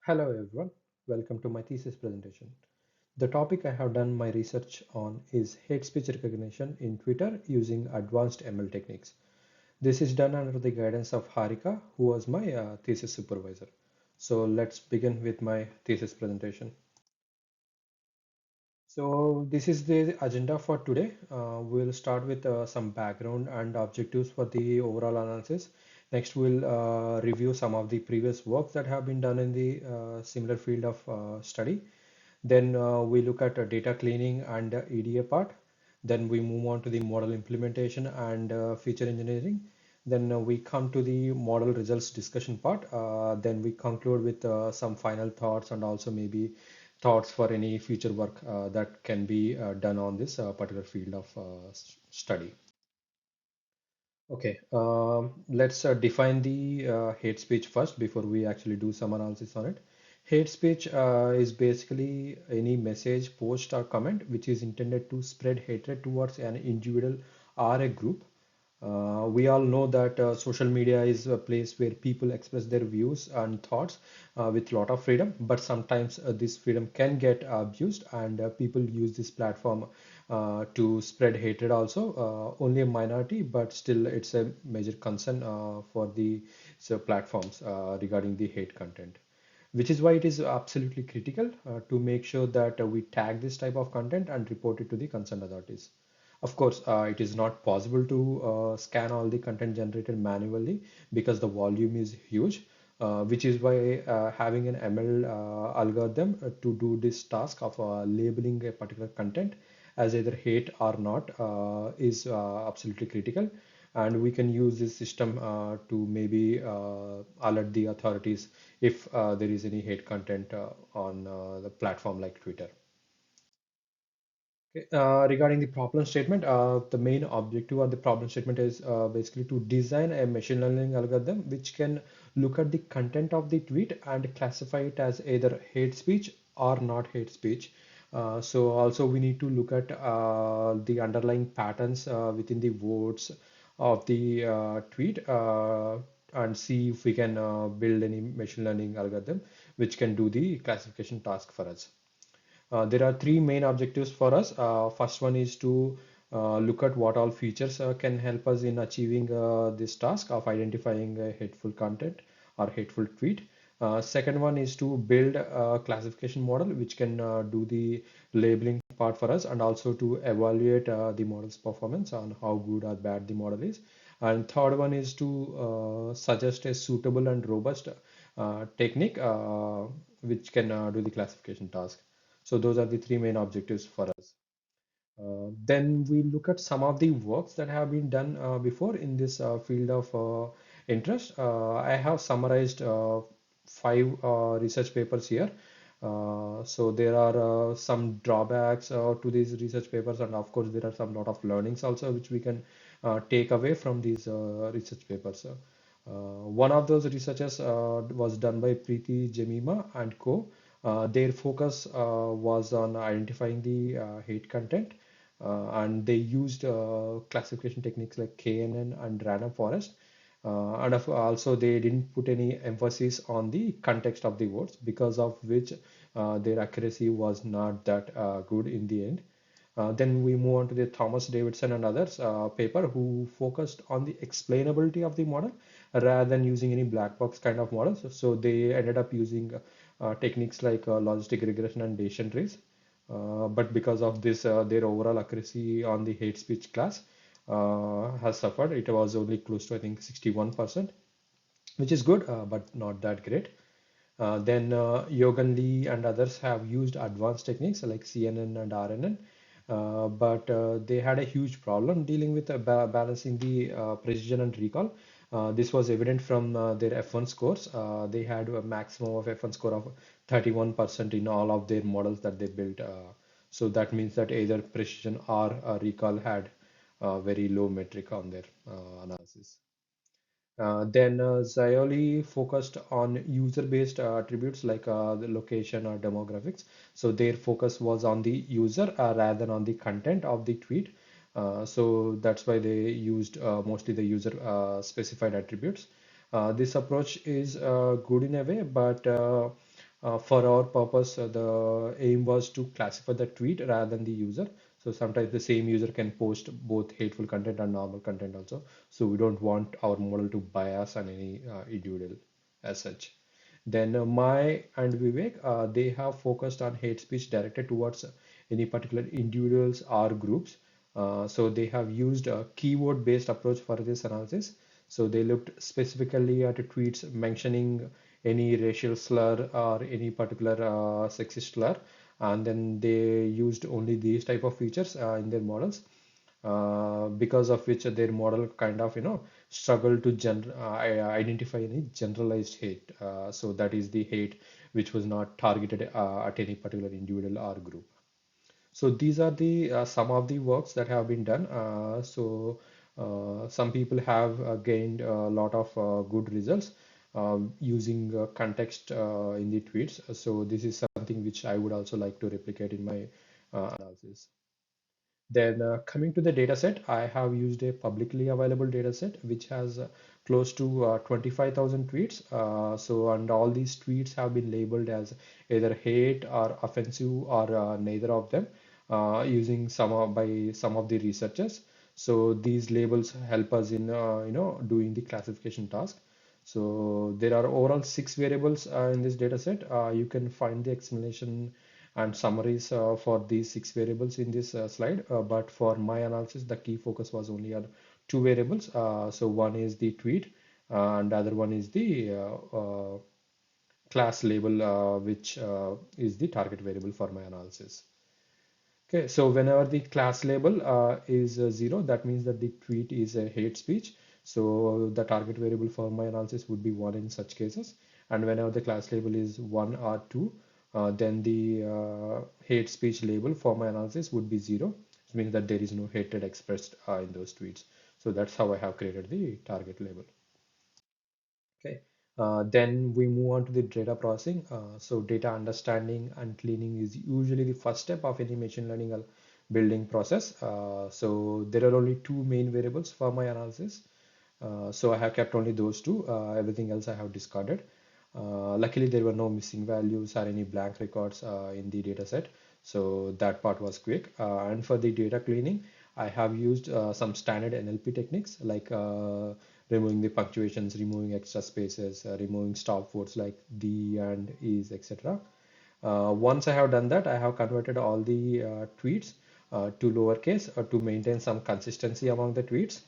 Hello everyone, welcome to my thesis presentation. The topic I have done my research on is hate speech recognition in Twitter using advanced ML techniques. This is done under the guidance of Harika, who was my thesis supervisor. So let's begin with my thesis presentation. So this is the agenda for today. We'll start with some background and objectives for the overall analysis. Next, we'll review some of the previous works that have been done in the similar field of study. Then we look at data cleaning and EDA part. Then we move on to the model implementation and feature engineering. Then we come to the model results discussion part. Then we conclude with some final thoughts and also maybe thoughts for any future work that can be done on this particular field of study. Okay, let's define the hate speech first before we actually do some analysis on it. Hate speech is basically any message, post, or comment which is intended to spread hatred towards an individual or a group. We all know that social media is a place where people express their views and thoughts with a lot of freedom, but sometimes this freedom can get abused, and people use this platform to spread hatred also. Only a minority, but still it's a major concern for the platforms regarding the hate content, which is why it is absolutely critical to make sure that we tag this type of content and report it to the concerned authorities. Of course, it is not possible to scan all the content generated manually because the volume is huge, which is why having an ML algorithm to do this task of labeling a particular content as either hate or not is absolutely critical. And we can use this system to maybe alert the authorities if there is any hate content on the platform like Twitter. Okay, regarding the problem statement, the main objective of the problem statement is basically to design a machine learning algorithm which can look at the content of the tweet and classify it as either hate speech or not hate speech. So also we need to look at the underlying patterns within the words of the tweet and see if we can build any machine learning algorithm which can do the classification task for us. There are three main objectives for us. First one is to look at what all features can help us in achieving this task of identifying hateful content or hateful tweet. Second one is to build a classification model which can do the labeling part for us and also to evaluate the model's performance on how good or bad the model is. And third one is to suggest a suitable and robust technique which can do the classification task. So those are the three main objectives for us. Then we look at some of the works that have been done before in this field of interest. I have summarized five research papers here. So there are some drawbacks to these research papers, and of course there are some lot of learnings also which we can take away from these research papers. One of those researches was done by Preeti Jemima and co. Their focus was on identifying the hate content, and they used classification techniques like KNN and random forest. Also, they didn't put any emphasis on the context of the words, because of which their accuracy was not that good in the end. Then we move on to the Thomas Davidson and others paper who focused on the explainability of the model rather than using any black box kind of models. So they ended up using techniques like logistic regression and decision trees. But because of this, their overall accuracy on the hate speech class has suffered. It was only close to, I think, 61%, which is good, but not that great. Then Yogan Lee and others have used advanced techniques like CNN and RNN, but they had a huge problem dealing with balancing the precision and recall. This was evident from their F1 scores. They had a maximum of F1 score of 31% in all of their models that they built. So that means that either precision or recall had very low metric on their analysis. Then Xioli focused on user-based attributes like the location or demographics. So their focus was on the user rather than on the content of the tweet. So that's why they used mostly the user specified attributes. This approach is good in a way, but For our purpose, the aim was to classify the tweet rather than the user. So sometimes the same user can post both hateful content and normal content also. So we don't want our model to bias on any individual as such. Then Mai and Vivek, they have focused on hate speech directed towards any particular individuals or groups. So they have used a keyword-based approach for this analysis. So they looked specifically at tweets mentioning any racial slur or any particular sexist slur, and then they used only these type of features in their models, because of which their model kind of struggle to identify any generalized hate. So that is the hate which was not targeted at any particular individual or group. So these are the some of the works that have been done. Some people have gained a lot of good results using context in the tweets. So this is something which I would also like to replicate in my analysis. Then coming to the data set, I have used a publicly available data set which has close to 25,000 tweets. And all these tweets have been labeled as either hate or offensive or neither of them, using by some of the researchers. So these labels help us in doing the classification task. So there are overall six variables in this data set. You can find the explanation and summaries for these six variables in this slide. But for my analysis, the key focus was only on two variables. So one is the tweet, and the other one is the class label, which is the target variable for my analysis. Okay, so whenever the class label is zero, that means that the tweet is a hate speech. So the target variable for my analysis would be one in such cases. And whenever the class label is one or two, then the hate speech label for my analysis would be zero, which means that there is no hatred expressed in those tweets. So that's how I have created the target label. Okay. Then we move on to the data processing. So data understanding and cleaning is usually the first step of any machine learning building process. So there are only two main variables for my analysis. So I have kept only those two. Everything else I have discarded. Luckily, there were no missing values or any blank records in the data set. So that part was quick. And for the data cleaning, I have used some standard NLP techniques like removing the punctuations, removing extra spaces, removing stop words like the and is, etc. Once I have done that, I have converted all the tweets to lowercase to maintain some consistency among the tweets.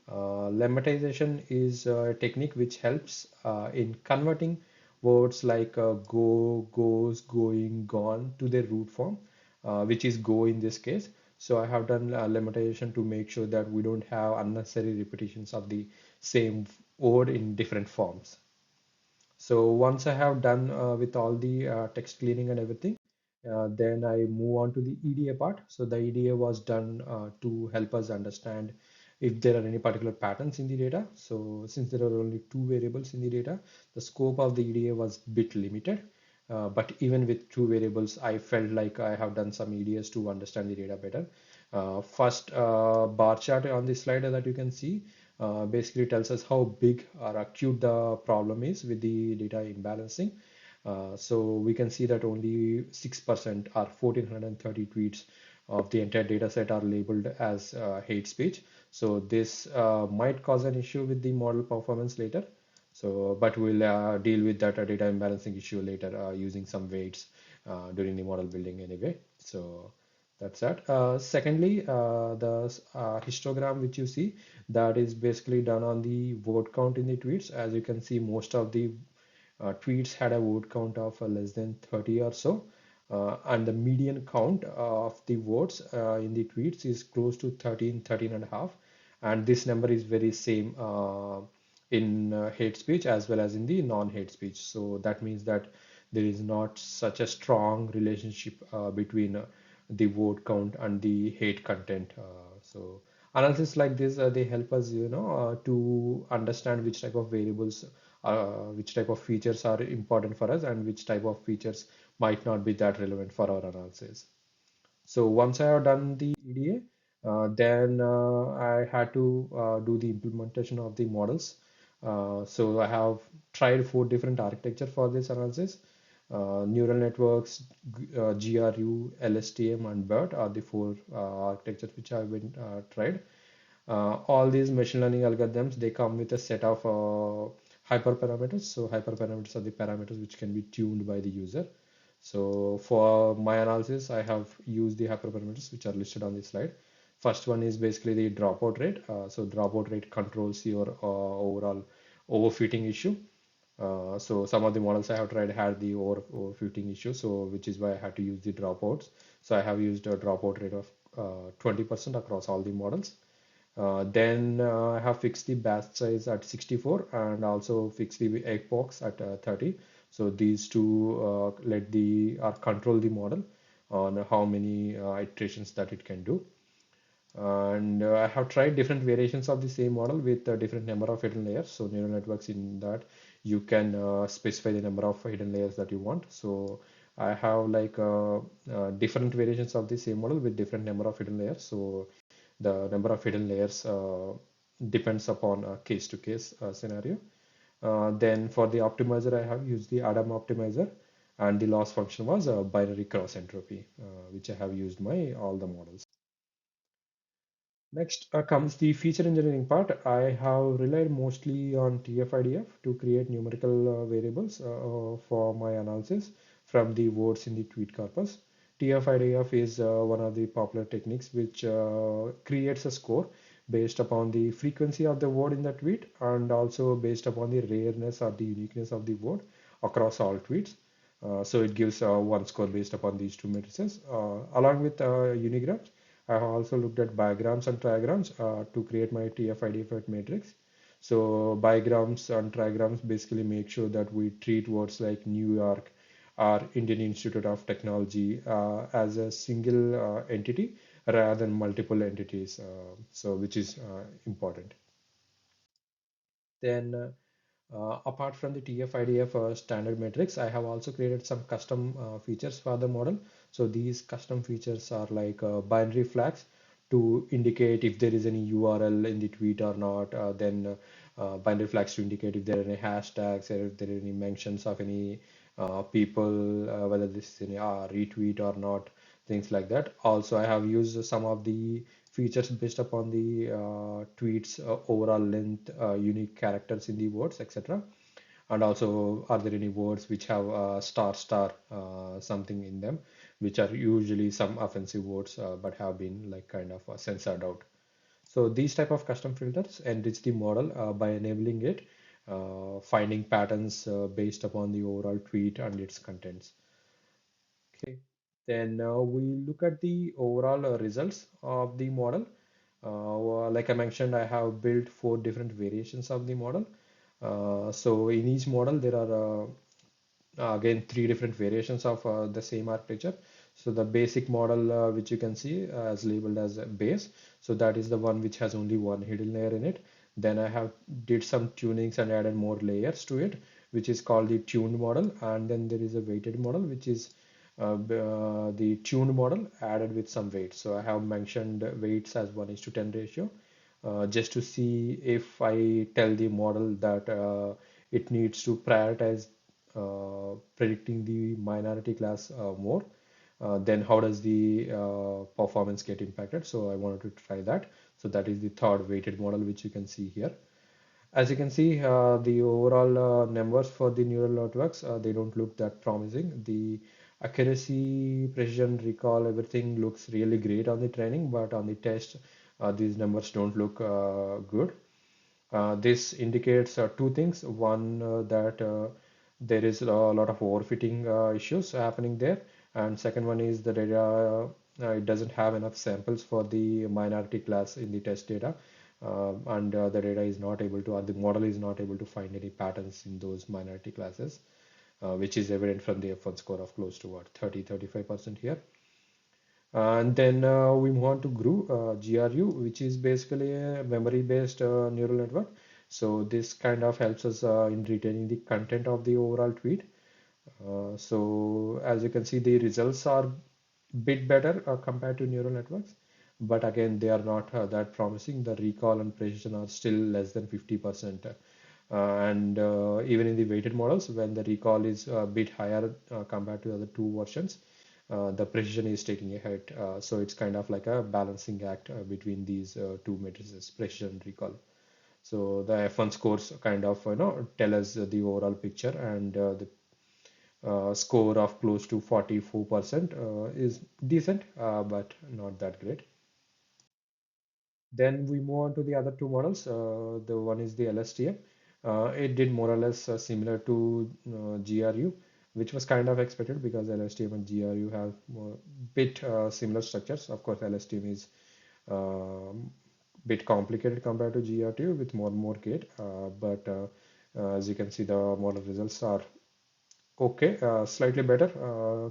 Lemmatization is a technique which helps in converting words like go, goes, going, gone to their root form, which is go in this case. So I have done lemmatization to make sure that we don't have unnecessary repetitions of the same word in different forms. So once I have done with all the text cleaning and everything, then I move on to the EDA part. So the EDA was done to help us understand if there are any particular patterns in the data. So since there are only two variables in the data, the scope of the EDA was bit limited. But even with two variables, I felt like I have done some EDAs to understand the data better. First bar chart on this slide that you can see basically tells us how big or acute the problem is with the data imbalancing. So we can see that only 6% or 1430 tweets of the entire data set are labeled as hate speech. So this might cause an issue with the model performance later. So, but we'll deal with that data imbalancing issue later using some weights during the model building anyway. So that's that. Secondly, the histogram which you see, that is basically done on the word count in the tweets. As you can see, most of the tweets had a word count of less than 30 or so. And the median count of the words in the tweets is close to 13 and a half. And this number is very same in hate speech as well as in the non-hate speech. So that means that there is not such a strong relationship between the word count and the hate content. So analysis like this, they help us, to understand which type of variables, which type of features are important for us and which type of features might not be that relevant for our analysis. So once I have done the EDA, then I had to do the implementation of the models. So I have tried four different architecture for this analysis. Neural networks, GRU, LSTM, and BERT are the four architectures which have been tried. All these machine learning algorithms, they come with a set of hyperparameters. So hyperparameters are the parameters which can be tuned by the user. So for my analysis, I have used the hyperparameters which are listed on this slide. First one is basically the dropout rate. So dropout rate controls your overall overfitting issue. So some of the models I have tried had the overfitting issue, so which is why I had to use the dropouts. So I have used a dropout rate of 20% across all the models. Then I have fixed the batch size at 64 and also fixed the epochs at 30. So these two let the or control the model on how many iterations that it can do. And I have tried different variations of the same model with a different number of hidden layers. So neural networks, in that you can specify the number of hidden layers that you want. So I have like different variations of the same model with different number of hidden layers. So the number of hidden layers depends upon a case-to-case scenario. Then for the optimizer, I have used the Adam optimizer, and the loss function was a binary cross entropy, which I have used my all the models. Next comes the feature engineering part. I have relied mostly on TF-IDF to create numerical variables for my analysis from the words in the tweet corpus. TF-IDF is one of the popular techniques which creates a score based upon the frequency of the word in the tweet and also based upon the rareness or the uniqueness of the word across all tweets. So it gives one score based upon these two matrices along with unigrams. I have also looked at bigrams and trigrams to create my TF-IDF matrix. So bigrams and trigrams basically make sure that we treat words like New York or Indian Institute of Technology as a single entity rather than multiple entities. So which is important. Then apart from the TF-IDF standard metrics, I have also created some custom features for the model. So these custom features are like binary flags to indicate if there is any URL in the tweet or not, then binary flags to indicate if there are any hashtags or if there are any mentions of any people, whether this is any retweet or not, things like that. Also, I have used some of the features based upon the tweets overall length, unique characters in the words, etc. And also, are there any words which have something in them, which are usually some offensive words but have been like kind of censored out. So these type of custom filters enrich the model by enabling it finding patterns based upon the overall tweet and its contents. Okay, then we look at the overall results of the model. Like I mentioned, I have built four different variations of the model. So in each model, there are again three different variations of the same architecture. So the basic model, which you can see as labeled as a base, so that is the one which has only one hidden layer in it. Then I have did some tunings and added more layers to it, which is called the tuned model. And then there is a weighted model, which is the tuned model added with some weights. So I have mentioned weights as 1:10 ratio, just to see if I tell the model that it needs to prioritize predicting the minority class more, then how does the performance get impacted? So I wanted to try that. So that is the third weighted model, which you can see here. As you can see, the overall numbers for the neural networks, they don't look that promising. The accuracy, precision, recall, everything looks really great on the training, but on the test, these numbers don't look good. This indicates two things. One, that there is a lot of overfitting issues happening there. And second one is the data, it doesn't have enough samples for the minority class in the test data. And the data is not able to, or the model is not able to find any patterns in those minority classes, which is evident from the F1 score of close to what, 35% here. And then we move on to GRU, which is basically a memory-based neural network. So this kind of helps us in retaining the content of the overall tweet. So as you can see, the results are bit better compared to neural networks, but again, they are not that promising. The recall and precision are still less than 50%. And even in the weighted models, when the recall is a bit higher compared to the other two versions, the precision is taking a hit. So it's kind of like a balancing act between these two matrices, precision and recall. So the F1 scores kind of tell us the overall picture, and the score of close to 44% is decent, but not that great. Then we move on to the other two models. The one is the LSTM. It did more or less similar to GRU, which was kind of expected because LSTM and GRU have bit similar structures. Of course, LSTM is bit complicated compared to GRU with more gate, but as you can see, the model results are okay, slightly better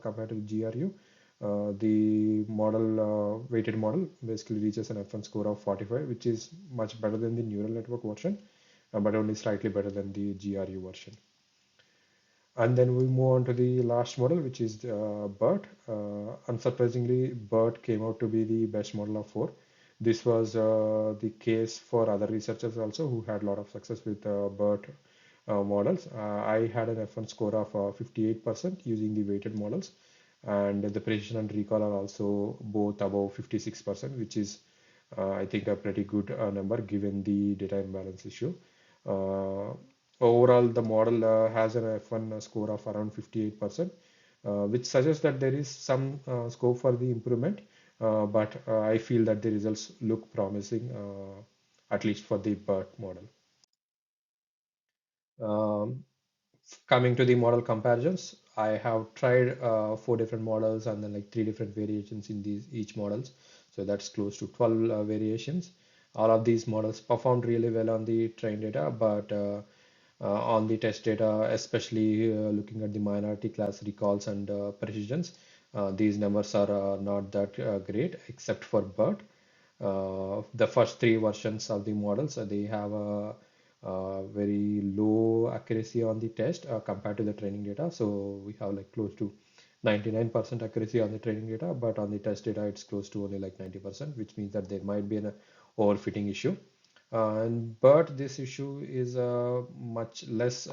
compared to GRU. The model, weighted model, basically reaches an F1 score of 45, which is much better than the neural network version, but only slightly better than the GRU version. And then we move on to the last model, which is BERT. Unsurprisingly, BERT came out to be the best model of four. This was the case for other researchers also who had a lot of success with BERT models. I had an F1 score of 58% using the weighted models, and the precision and recall are also both above 56%, which is, I think, a pretty good number given the data imbalance issue. Uh, Overall, the model has an F1 score of around 58%, which suggests that there is some scope for the improvement, but I feel that the results look promising, at least for the BERT model. Um, Coming to the model comparisons, I have tried four different models and then like three different variations in these each models. So that's close to 12 variations. All of these models performed really well on the trained data, but on the test data, especially looking at the minority class recalls and precisions, these numbers are not that great except for BERT. The first three versions of the models, they have a very low accuracy on the test compared to the training data. So we have like close to 99% accuracy on the training data, but on the test data, it's close to only like 90%, which means that there might be an overfitting issue. But this issue is much less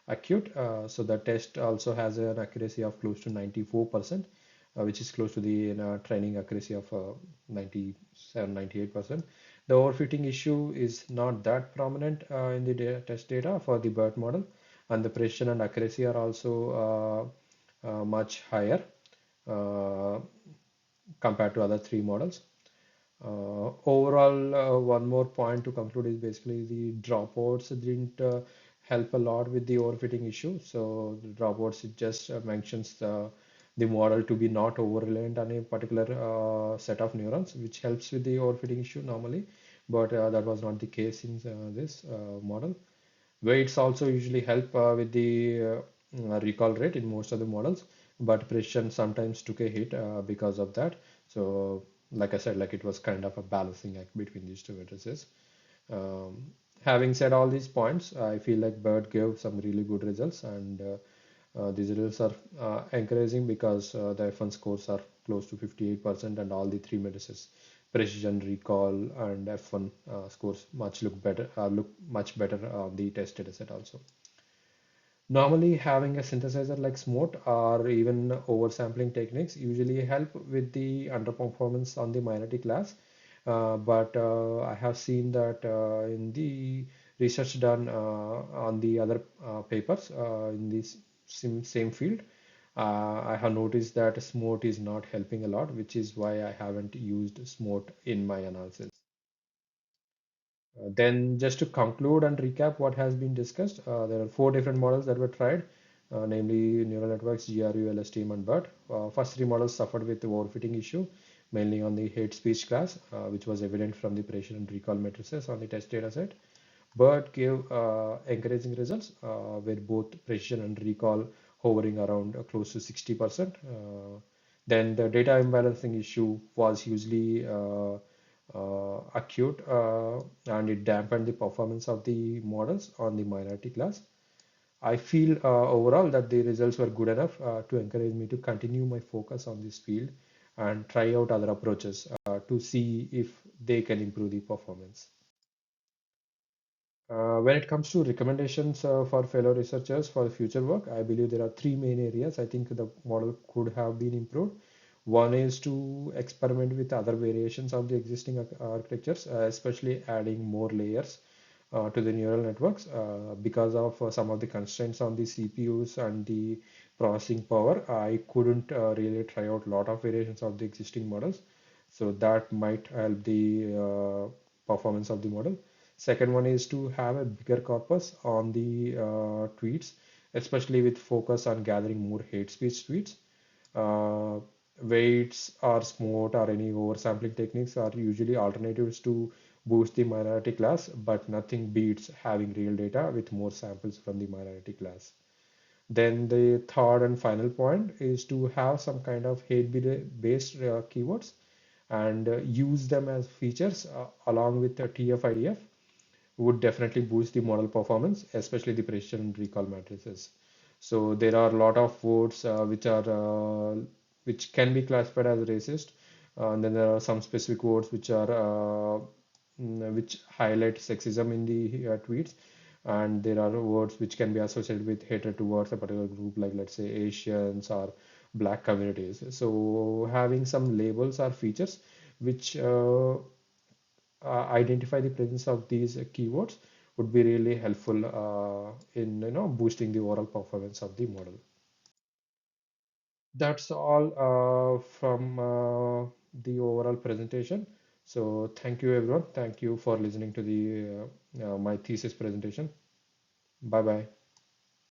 acute. So the test also has an accuracy of close to 94%, which is close to the training accuracy of 97, 98%. The overfitting issue is not that prominent in the test data for the BERT model, and the precision and accuracy are also much higher uh, compared to other three models. Overall, one more point to conclude is basically the dropouts didn't help a lot with the overfitting issue. So the dropouts, it just mentions the model to be not over-reliant on a particular set of neurons, which helps with the overfitting issue normally. But that was not the case in this model. Weights also usually help with the recall rate in most of the models, but precision sometimes took a hit because of that. So, like I said, like it was kind of a balancing act between these two matrices. Um, Having said all these points, I feel like Bird gave some really good results, and these results are encouraging because the F1 scores are close to 58%, and all the three matrices, precision, recall, and F1 scores look much better on the test data set also. Normally, having a synthesizer like SMOT or even oversampling techniques usually help with the underperformance on the minority class. But I have seen that in the research done on the other papers in this same field, I have noticed that SMOT is not helping a lot, which is why I haven't used SMOT in my analysis. Then, just to conclude and recap what has been discussed, there are four different models that were tried, namely neural networks, GRU, LSTM, and BERT. First three models suffered with the overfitting issue, mainly on the hate speech class, which was evident from the precision and recall matrices on the test data set. BERT gave encouraging results with both precision and recall hovering around close to 60%. Then the data imbalancing issue was hugely acute, and it dampened the performance of the models on the minority class. I feel overall that the results were good enough to encourage me to continue my focus on this field and try out other approaches to see if they can improve the performance. When it comes to recommendations for fellow researchers for future work, I believe there are three main areas I think the model could have been improved. One is to experiment with other variations of the existing architectures, especially adding more layers to the neural networks because of some of the constraints on the CPUs and the processing power. I couldn't really try out a lot of variations of the existing models, so that might help the performance of the model. Second one is to have a bigger corpus on the tweets, especially with focus on gathering more hate speech tweets. Uh, Weights or smooth or any oversampling techniques are usually alternatives to boost the minority class, but nothing beats having real data with more samples from the minority class. Then the third and final point is to have some kind of hate-based keywords and use them as features along with the TF-IDF would definitely boost the model performance, especially the precision and recall matrices. So there are a lot of words which can be classified as racist, and then there are some specific words which are which highlight sexism in the tweets, and there are words which can be associated with hatred towards a particular group, like let's say Asians or black communities. So having some labels or features which identify the presence of these keywords would be really helpful in boosting the overall performance of the model. That's all from the overall presentation. So thank you everyone. Thank you for listening to the my thesis presentation. Bye bye.